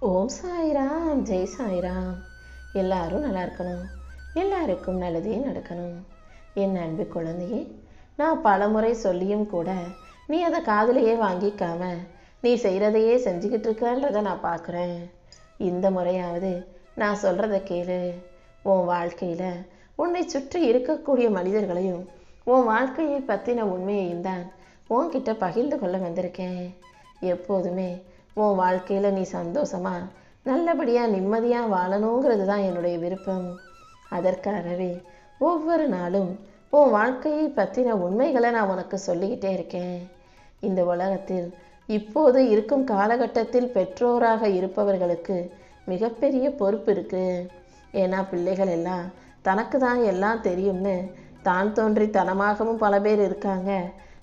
ஓம் சாய்ராம், ஜெய் சாய்ராம். எல்லாரும் நல்லா இருக்கணும், எல்லாருக்கும் நல்லதே நடக்கணும். என் அன்பு குழந்தையே, நான் பலமுறை சொல்லியும் கூட நீ அதை காதுலையே வாங்கிக்காம நீ செய்கிறதையே செஞ்சுக்கிட்டு இருக்கன்றதை நான் பார்க்குறேன். இந்த முறையாவது நான் சொல்கிறத கேளு. உன் வாழ்க்கையில் உன்னை சுற்றி இருக்கக்கூடிய மனிதர்களையும் உன் வாழ்க்கையை பற்றின உண்மையையும் தான் உன்கிட்ட பகிர்ந்து கொள்ள வந்திருக்கேன். எப்போதுமே உன் வாழ்க்கையில் நீ சந்தோஷமா நல்லபடியாக நிம்மதியாக வாழணுங்கிறது தான் என்னுடைய விருப்பம். அதற்காகவே ஒவ்வொரு நாளும் உன் வாழ்க்கையை பற்றின உண்மைகளை நான் உனக்கு சொல்லிக்கிட்டே இருக்கேன். இந்த உலகத்தில் இப்போது இருக்கும் காலகட்டத்தில் பெற்றோராக இருப்பவர்களுக்கு மிகப்பெரிய பொறுப்பு இருக்குது. ஏன்னா பிள்ளைகள் எல்லாம் தனக்கு தான் எல்லாம் தெரியும்னு தான் தோன்றி தனமாகவும் பல பேர் இருக்காங்க.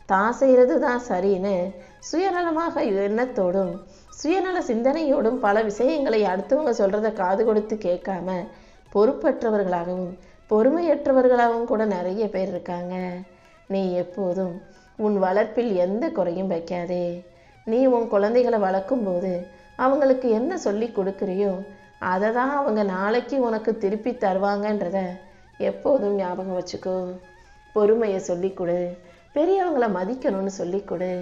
தான் செய்கிறது தான் சரின்னு சுயநலமாக எண்ணத்தோடும் சுயநல சிந்தனையோடும் பல விஷயங்களை அடுத்தவங்க சொல்கிறத காது கொடுத்து கேட்காம பொறுப்பற்றவர்களாகவும் பொறுமையற்றவர்களாகவும் கூட நிறைய பேர் இருக்காங்க. நீ எப்போதும் உன் வளர்ப்பில் எந்த குறையும் வைக்காதே. நீ உன் குழந்தைகளை வளர்க்கும்போது அவங்களுக்கு என்ன சொல்லி கொடுக்குறியோ அதை தான் அவங்க நாளைக்கு உனக்கு திருப்பி தருவாங்கன்றத எப்போதும் ஞாபகம் வச்சுக்கோ. பொறுமையை சொல்லி கொடு, பெரியவங்களை மதிக்கணும்னு சொல்லி கொடு.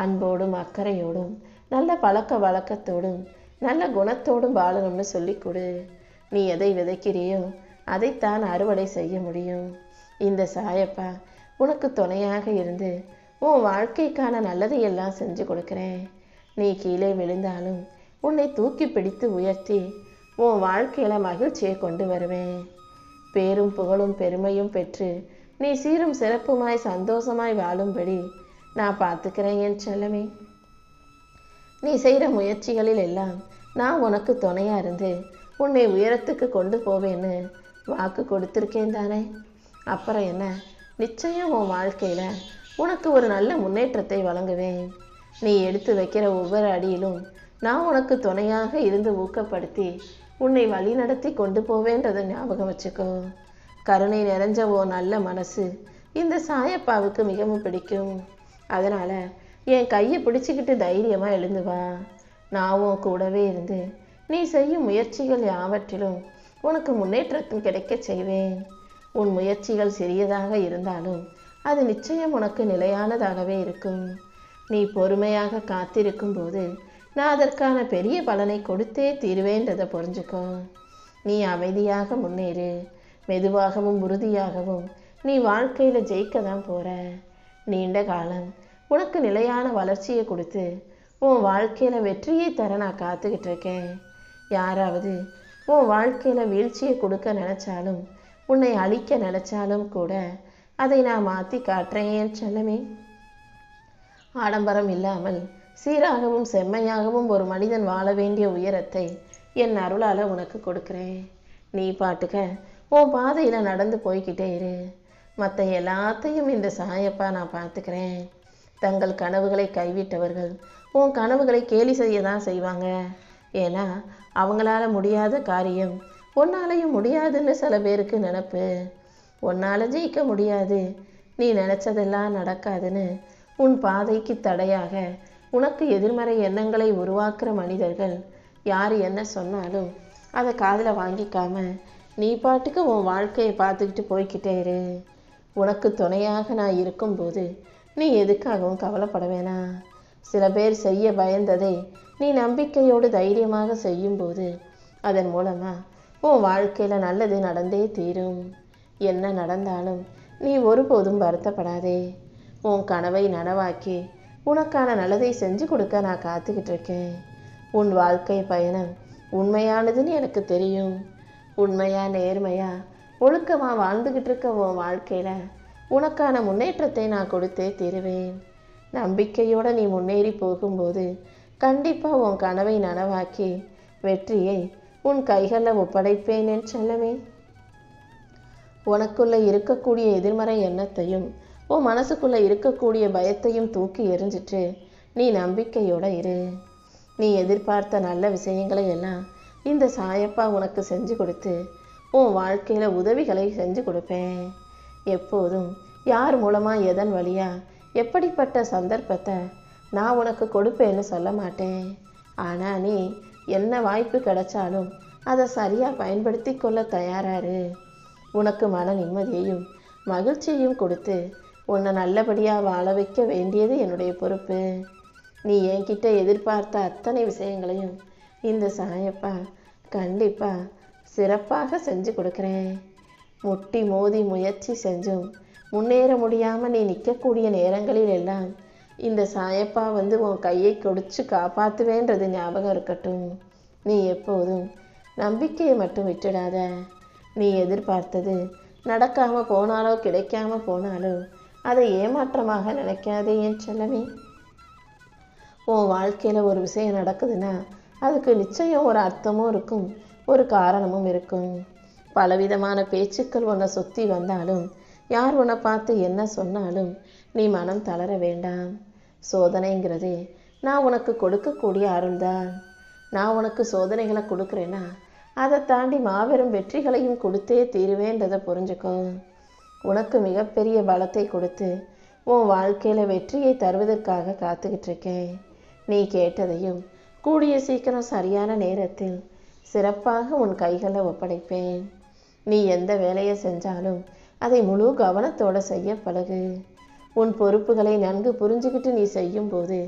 அன்போடும் அக்கறையோடும் நல்ல பழக்க வழக்கத்தோடும் நல்ல குணத்தோடும் வாழணும்னு சொல்லி கொடு. நீ எதை விதைக்கிறியோ அதைத்தான் அறுவடை செய்ய முடியும். இந்த சாயப்பா உனக்கு துணையாக இருந்து உன் வாழ்க்கைக்கான நல்லதையெல்லாம் செஞ்சு கொடுக்குறேன். நீ கீழே விழுந்தாலும் உன்னை தூக்கி பிடித்து உயர்த்தி உன் வாழ்க்கையில் மகிழ்ச்சியை கொண்டு வருவேன். பேரும் புகழும் பெருமையும் பெற்று நீ சீரும் சிறப்புமாய் சந்தோஷமாய் வாழும்படி நான் பார்த்துக்கிறேன் என் செல்லமே. நீ செய்கிற முயற்சிகளில் எல்லாம் நான் உனக்கு துணையாக இருந்து உன்னை உயரத்துக்கு கொண்டு போவேன்னு வாக்கு கொடுத்துருக்கேன் தானே. அப்புறம் என்ன, நிச்சயம் உன் வாழ்க்கையில் உனக்கு ஒரு நல்ல முன்னேற்றத்தை வழங்குவேன். நீ எடுத்து வைக்கிற ஒவ்வொரு அடியிலும் நான் உனக்கு துணையாக இருந்து ஊக்கப்படுத்தி உன்னை வழி நடத்தி கொண்டு போவேன்றதை ஞாபகம் வச்சுக்கோ. கருணை நிறைஞ்ச ஓ நல்ல மனசு இந்த சாயப்பாவுக்கு மிகவும் பிடிக்கும். அதனால் என் கையை பிடிச்சிக்கிட்டு தைரியமாக எழுந்து வா. நான் உன் கூடவே இருந்து நீ செய்யும் முயற்சிகள் யாவற்றிலும் உனக்கு முன்னேற்றத்தும் கிடைக்க செய்வேன். உன் முயற்சிகள் சிறியதாக இருந்தாலும் அது நிச்சயம் உனக்கு நிலையானதாகவே இருக்கும். நீ பொறுமையாக காத்திருக்கும் போது நான் அதற்கான பெரிய பலனை கொடுத்தே தீருவேன்றதை புரிஞ்சுக்கோ. நீ அமைதியாக முன்னேறு. மெதுவாகவும் உறுதியாகவும் நீ வாழ்க்கையில் ஜெயிக்க தான் போகிற. நீண்ட காலம் உனக்கு நிலையான வளர்ச்சியை கொடுத்து உன் வாழ்க்கையில் வெற்றியை தர நான் காத்துக்கிட்டு இருக்கேன். யாராவது உன் வாழ்க்கையில் வீழ்ச்சியை கொடுக்க நினச்சாலும் உன்னை அழிக்க நினச்சாலும் கூட அதை நான் மாற்றி காட்டுறேன் செல்லமே. ஆடம்பரம் இல்லாமல் சீராகவும் செம்மையாகவும் ஒரு மனிதன் வாழ வேண்டிய உயரத்தை என் அருளால் உனக்கு கொடுக்குறேன். நீ பாட்டுக்க உன் பாதையில் நடந்து போய்கிட்டே இரு. மற்ற எல்லாத்தையும் இந்த சாயப்பா நான் பார்த்துக்கிறேன். தங்கள் கனவுகளை கைவிட்டவர்கள் உன் கனவுகளை கேலி செய்ய தான் செய்வாங்க. ஏன்னா அவங்களால முடியாத காரியம் உன்னாலையும் முடியாதுன்னு சில பேருக்கு நினப்பு. உன்னால் ஜெயிக்க முடியாது, நீ நினச்சதெல்லாம் நடக்காதுன்னு உன் பாதைக்கு தடையாக உனக்கு எதிர்மறை எண்ணங்களை உருவாக்குற மனிதர்கள் யார் என்ன சொன்னாலும் அதை காதில் வாங்கிக்காம நீ பாட்டுக்கு உன் வாழ்க்கையை பார்த்துக்கிட்டு போய்கிட்டே இரு. உனக்கு துணையாக நான் இருக்கும்போது நீ எதுக்காகவும் கவலைப்பட வேணாம். சில பேர் செய்ய பயந்ததை நீ நம்பிக்கையோடு தைரியமாக செய்யும்போது அதன் மூலமாக உன் வாழ்க்கையில் நல்லது நடந்தே தீரும். என்ன நடந்தாலும் நீ ஒருபோதும் வருத்தப்படாதே. உன் கனவை நனவாக்கி உனக்கான நல்லதை செஞ்சு கொடுக்க நான் காத்துக்கிட்டு இருக்கேன். உன் வாழ்க்கை பயணம் உண்மையானதுன்னு எனக்கு தெரியும். உண்மையா நேர்மையா ஒழுக்கமாக வாழ்ந்துக்கிட்டு இருக்க உன் வாழ்க்கையில் உனக்கான முன்னேற்றத்தை நான் கொடுத்தே தீருவேன். நம்பிக்கையோடு நீ முன்னேறி போகும்போது கண்டிப்பாக உன் கனவை நனவாக்கி வெற்றியை உன் கைகளில் ஒப்படைப்பேன் என் செல்லமே. உனக்குள்ளே இருக்கக்கூடிய எதிர்மறை எண்ணத்தையும் உன் மனசுக்குள்ளே இருக்கக்கூடிய பயத்தையும் தூக்கி எறிஞ்சிட்டு நீ நம்பிக்கையோடு இரு. நீ எதிர்பார்த்த நல்ல விஷயங்களை எல்லாம் இந்த சாயப்பா உனக்கு செஞ்சு கொடுத்து உன் வாழ்க்கையில் உதவிகளை செஞ்சு கொடுப்பேன். எப்போதும் யார் மூலமாக எதன் வழியாக எப்படிப்பட்ட சந்தர்ப்பத்தை நான் உனக்கு கொடுப்பேன்னு சொல்ல மாட்டேன். ஆனால் நீ என்ன வாய்ப்பு கிடைச்சாலும் அதை சரியாக பயன்படுத்தி கொள்ள தயாராரு. உனக்கு மன நிம்மதியையும் மகிழ்ச்சியையும் கொடுத்து உன்னை நல்லபடியாக வாழ வைக்க வேண்டியது என்னுடைய பொறுப்பு. நீ என்கிட்ட எதிர்பார்த்த அத்தனை விஷயங்களையும் இந்த சாயப்பா கண்டிப்பாக சிறப்பாக செஞ்சு கொடுக்குறேன். முட்டி மோதி முயற்சி செஞ்சும் முன்னேற முடியாமல் நீ நிற்கக்கூடிய நேரங்களில் எல்லாம் இந்த சாயப்பா வந்து உன் கையை கொடிச்சு காப்பாற்றுவேன்றது ஞாபகம் இருக்கட்டும். நீ எப்போதும் நம்பிக்கையை மட்டும் விட்டுடாத. நீ எதிர்பார்த்தது நடக்காமல் போனாலோ கிடைக்காம போனாலோ அதை ஏமாற்றமாக நினைக்காதே என் செல்லமே. உன் வாழ்க்கையில் ஒரு விஷயம் நடக்குதுன்னா அதுக்கு நிச்சயம் ஒரு அர்த்தமும் இருக்கும், ஒரு காரணமும் இருக்கும். பலவிதமான பேச்சுக்கள் உன்னை சுற்றி வந்தாலும் யார் உன்னை பார்த்து என்ன சொன்னாலும் நீ மனம் தளர வேண்டாம். சோதனைங்கிறது நான் உனக்கு கொடுக்கக்கூடிய அருள்தான். நான் உனக்கு சோதனைகளை கொடுக்குறேன்னா அதை தாண்டி மாபெரும் வெற்றிகளையும் கொடுத்தே தீருவேன்றதை புரிஞ்சுக்கோ. உனக்கு மிகப்பெரிய பலத்தை கொடுத்து உன் வாழ்க்கையில் வெற்றியை தருவதற்காக காத்துக்கிட்டு இருக்கேன். நீ கேட்டதையும் கூடிய சீக்கிரம் சரியான நேரத்தில் சிறப்பாக உன் கைகளில் ஒப்படைப்பேன். நீ எந்த வேலையை செஞ்சாலும் அதை முழு கவனத்தோடு செய்ய பழகு. உன் பொறுப்புகளை நன்கு புரிஞ்சுக்கிட்டு நீ செய்யும்போது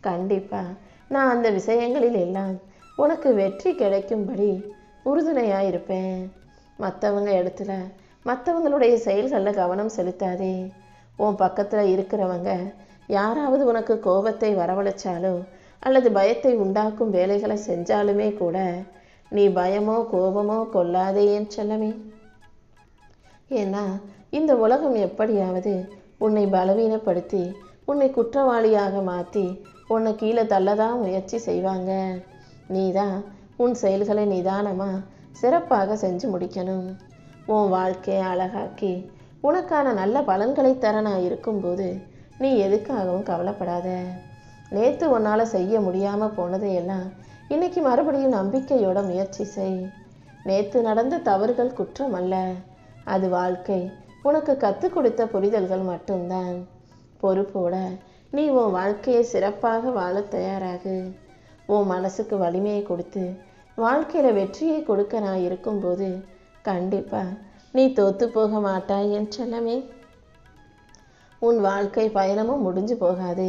கண்டிப்பாக நான் அந்த விஷயங்களில் எல்லாம் உனக்கு வெற்றி கிடைக்கும்படி உறுதுணையாக இருப்பேன். மற்றவங்க இடத்துல மற்றவங்களுடைய செயல்களில் கவனம் செலுத்தாதே. உன் பக்கத்தில் இருக்கிறவங்க யாராவது உனக்கு கோபத்தை வரவழைச்சாலோ அல்லது பயத்தை உண்டாக்கும் வேலைகளை செஞ்சாலுமே கூட நீ பயமோ கோபமோ கொள்ளாதே என் செல்லமே. ஏன்னா இந்த உலகம் எப்படியாவது உன்னை பலவீனப்படுத்தி உன்னை குற்றவாளியாக மாற்றி உன்னை கீழே தள்ளதான் முயற்சி செய்வாங்க. நீதான் உன் செயல்களை நிதானமாக சிறப்பாக செஞ்சு முடிக்கணும். உன் வாழ்க்கையை அழகாக்கி உனக்கான நல்ல பலன்களை தர நான் இருக்கும்போது நீ எதுக்காகவும் கவலைப்படாத. நேற்று உன்னால் செய்ய முடியாமல் போனதையெல்லாம் இன்னைக்கு மறுபடியும் நம்பிக்கையோட முயற்சி செய். நேற்று நடந்த தவறுகள் குற்றம் அல்ல, அது வாழ்க்கை உனக்கு கற்றுக் கொடுத்த புரிதல்கள் மட்டும்தான். பொறுப்போட நீ உன் வாழ்க்கையை சிறப்பாக வாழ தயாராகு. உன் மனசுக்கு வலிமையை கொடுத்து வாழ்க்கையில் வெற்றியை கொடுக்க நான் இருக்கும்போது கண்டிப்பாக நீ தோற்று போக மாட்டாய் என் செல்லமே. உன் வாழ்க்கை பயணமும் முடிஞ்சு போகாது.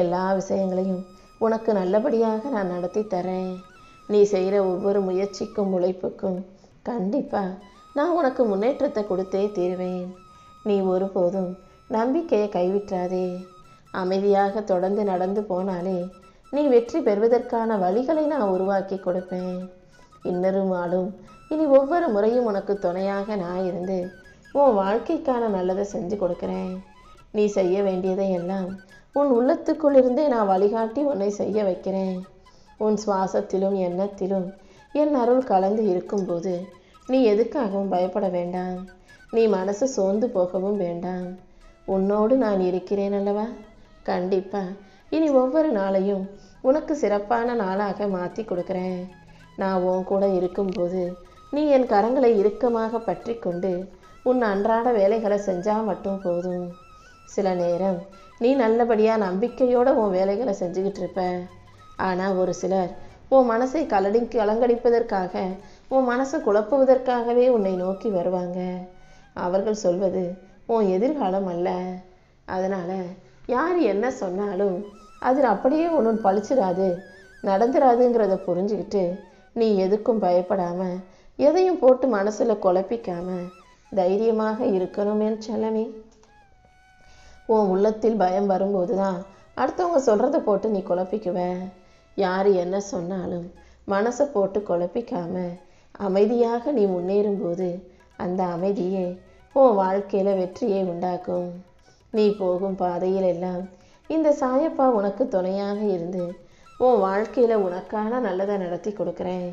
எல்லா விஷயங்களையும் உனக்கு நல்லபடியாக நான் நடத்தி தரேன். நீ செய்கிற ஒவ்வொரு முயற்சிக்கும் உழைப்புக்கும் கண்டிப்பாக நான் உனக்கு முன்னேற்றத்தை கொடுத்தே தீருவேன். நீ ஒருபோதும் நம்பிக்கையை கைவிட்டாதே. அமைதியாக தொடர்ந்து நடந்து போனாலே நீ வெற்றி பெறுவதற்கான வழிகளை நான் உருவாக்கி கொடுப்பேன். இன்னொரு நாளும் இனி ஒவ்வொரு முறையும் உனக்கு துணையாக நான் இருந்து உன் வாழ்க்கைக்கான நல்லதை செஞ்சு கொடுக்குறேன். நீ செய்ய வேண்டியதை எல்லாம் உன் உள்ளத்துக்குள் இருந்தே நான் வழிகாட்டி உன்னை செய்ய வைக்கிறேன். உன் சுவாசத்திலும் எண்ணத்திலும் என் அருள் கலந்து இருக்கும்போது நீ எதுக்காகவும் பயப்பட வேண்டாம். நீ மனசு சோர்ந்து போகவும் வேண்டாம். உன்னோடு நான் இருக்கிறேன் அல்லவா. கண்டிப்பாக இனி ஒவ்வொரு நாளையும் உனக்கு சிறப்பான நாளாக மாற்றி கொடுக்குறேன். நான் உன் கூட இருக்கும்போது நீ என் கரங்களை இறுக்கமாக பற்றி கொண்டு உன் அன்றாட வேலைகளை செஞ்சால் மட்டும் போதும். சில நேரம் நீ நல்லபடியாக நம்பிக்கையோடு உன் வேலைகளை செஞ்சுக்கிட்டு இருப்ப. ஆனால் ஒரு சிலர் உன் மனசை கலங்கடிப்பதற்காக உன் மனசை குழப்புவதற்காகவே உன்னை நோக்கி வருவாங்க. அவர்கள் சொல்வது உன் எதிர்காலம் அல்ல. அதனால் யார் என்ன சொன்னாலும் அது அப்படியே ஒன்றும் பழிச்சிடாது, நடந்துடாதுங்கிறத புரிஞ்சுக்கிட்டு நீ எதுக்கும் பயப்படாமல் எதையும் போட்டு மனசில் குழப்பிக்காம தைரியமாக இருக்கணும் என் செல்லமே. உன் உள்ளத்தில் பயம் வரும்போது தான் அடுத்தவங்க சொல்கிறத போட்டு நீ குழப்பிக்குவ. யார் என்ன சொன்னாலும் மனசை போட்டு குழப்பிக்காம அமைதியாக நீ முன்னேறும்போது அந்த அமைதியே உன் வாழ்க்கையில் வெற்றியை உண்டாக்கும். நீ போகும் பாதையில் எல்லாம் இந்த சாயப்பா உனக்கு துணையாக இருந்து உன் வாழ்க்கையில் உனக்கான நல்லதை நடத்தி கொடுக்குறேன்.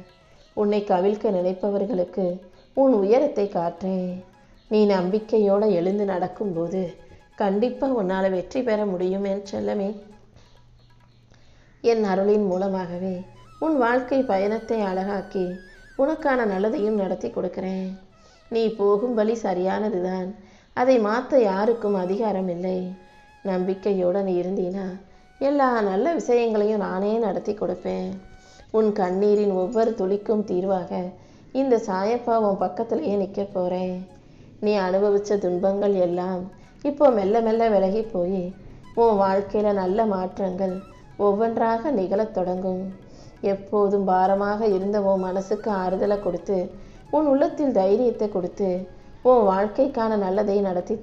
உன்னை கவிழ்க்க நினைப்பவர்களுக்கு உன் உயரத்தை காட்டுறேன். நீ நம்பிக்கையோடு எழுந்து நடக்கும்போது கண்டிப்பாக உன்னால் வெற்றி பெற முடியும் என் செல்லமே. என் அருளின் மூலமாகவே உன் வாழ்க்கை பயணத்தை அழகாக்கி உனக்கான நல்லதையும் நடத்தி கொடுக்குறேன். நீ போகும் வழி சரியானதுதான், அதை மாற்ற யாருக்கும் அதிகாரம் இல்லை. நம்பிக்கையோடு நீ இருந்தீனா எல்லா நல்ல விஷயங்களையும் நானே நடத்தி கொடுப்பேன். உன் கண்ணீரின் ஒவ்வொரு துளிக்கும் தீர்வாக இந்த சாயப்பா உன் பக்கத்திலேயே நிற்க போகிறேன். நீ அனுபவித்த துன்பங்கள் எல்லாம் இப்போ மெல்ல மெல்ல விலகி போய் உன் வாழ்க்கையில் நல்ல மாற்றங்கள் ஒவ்வொன்றாக நிகழத் தொடங்கும். எப்போதும் பாரமாக இருந்த உன் மனசுக்கு ஆறுதலை கொடுத்து, உன் உள்ளத்தில் தைரியத்தை கொடுத்து, உன் வாழ்க்கைக்கான நல்லதை நடத்தி